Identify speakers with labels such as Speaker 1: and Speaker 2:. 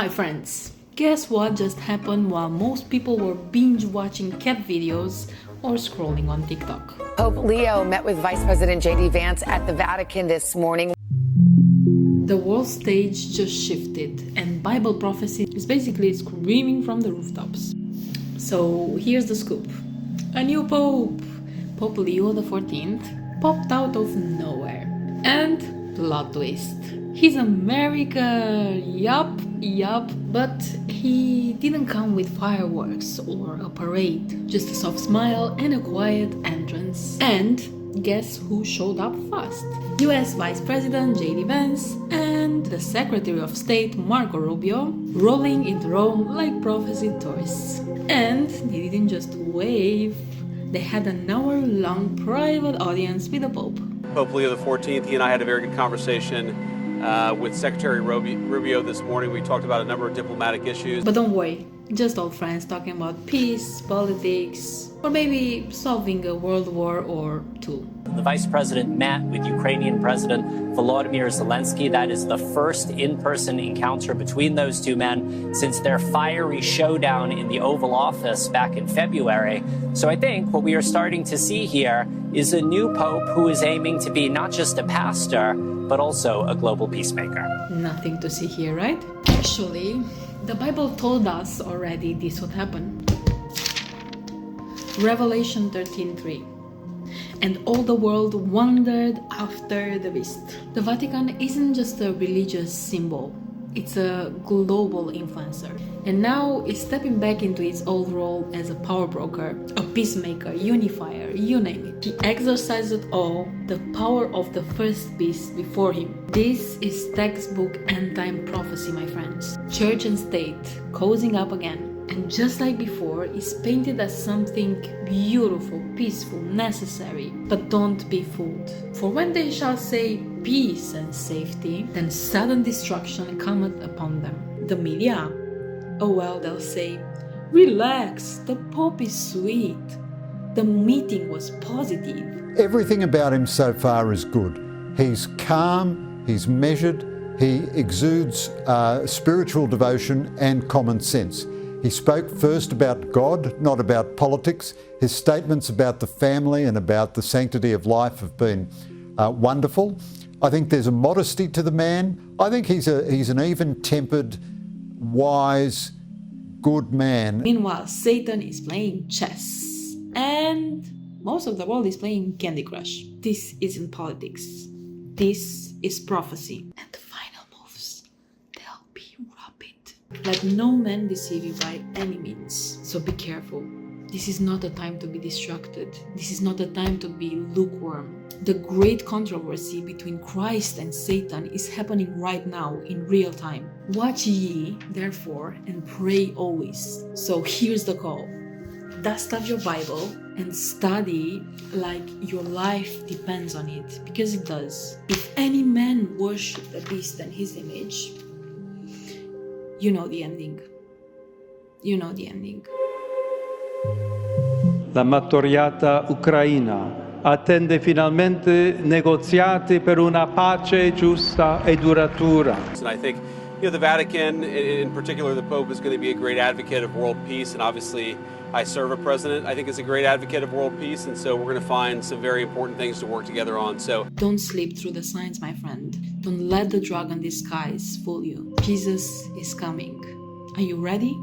Speaker 1: Hi friends! Guess what just happened while most people were binge watching cat videos or scrolling on TikTok?
Speaker 2: Pope Leo met with Vice President Vance at the Vatican this morning.
Speaker 1: The world stage just shifted and Bible prophecy is basically screaming from the rooftops. So here's the scoop. A new Pope, Pope Leo XIV, popped out of nowhere. And plot twist. He's America, yup, but he didn't come with fireworks or a parade, just a soft smile and a quiet entrance. And guess who showed up fast? US Vice President Vance and the Secretary of State Marco Rubio, rolling into Rome like prophecy tourists. And they didn't just wave, they had an hour-long private audience with the Pope.
Speaker 3: Pope Leo XIV, he and I had a very good conversation with Secretary Rubio this morning. We talked about a number of diplomatic issues.
Speaker 1: But don't worry, just old friends talking about peace, politics, or maybe solving a world war or two.
Speaker 4: The Vice President met with Ukrainian President Volodymyr Zelensky. That is the first in-person encounter between those two men since their fiery showdown in the Oval Office back in February. So I think what we are starting to see here is a new Pope who is aiming to be not just a pastor, but also a global peacemaker.
Speaker 1: Nothing to see here, right? Actually, the Bible told us already this would happen. Revelation 13:3. And all the world wondered after the beast. The Vatican isn't just a religious symbol, it's a global influencer. And now it's stepping back into its old role as a power broker, a peacemaker, unifier, you name it. He exercised all the power of the first beast before him. This is textbook end-time prophecy, my friends. Church and state cozying up again. And just like before, is painted as something beautiful, peaceful, necessary. But don't be fooled. For when they shall say peace and safety, then sudden destruction cometh upon them. The media? Oh well, they'll say, relax, the Pope is sweet. The meeting was positive.
Speaker 5: Everything about him so far is good. He's calm, he's measured, he exudes spiritual devotion and common sense. He spoke first about God, not about politics. His statements about the family and about the sanctity of life have been wonderful. I think there's a modesty to the man. I think he's an even-tempered, wise, good man.
Speaker 1: Meanwhile, Satan is playing chess. And most of the world is playing Candy Crush. This isn't politics. This is prophecy. And the final moves, they'll be rapid. Let no man deceive you by any means. So be careful. This is not a time to be distracted. This is not a time to be lukewarm. The great controversy between Christ and Satan is happening right now in real time. Watch ye, therefore, and pray always. So here's the call. Dust off your Bible and study like your life depends on it, because it does. If any man worship the beast and his image, you know the ending. You know the ending.
Speaker 6: La martoriata Ucraina attende finalmente negoziati per una pace giusta e duratura.
Speaker 3: And I think, the Vatican, in particular the Pope, is going to be a great advocate of world peace. And obviously, I serve a president, I think, is a great advocate of world peace. And so we're going to find some very important things to work together on. So
Speaker 1: don't sleep through the signs, my friend. Don't let the dragon disguise fool you. Jesus is coming. Are you ready?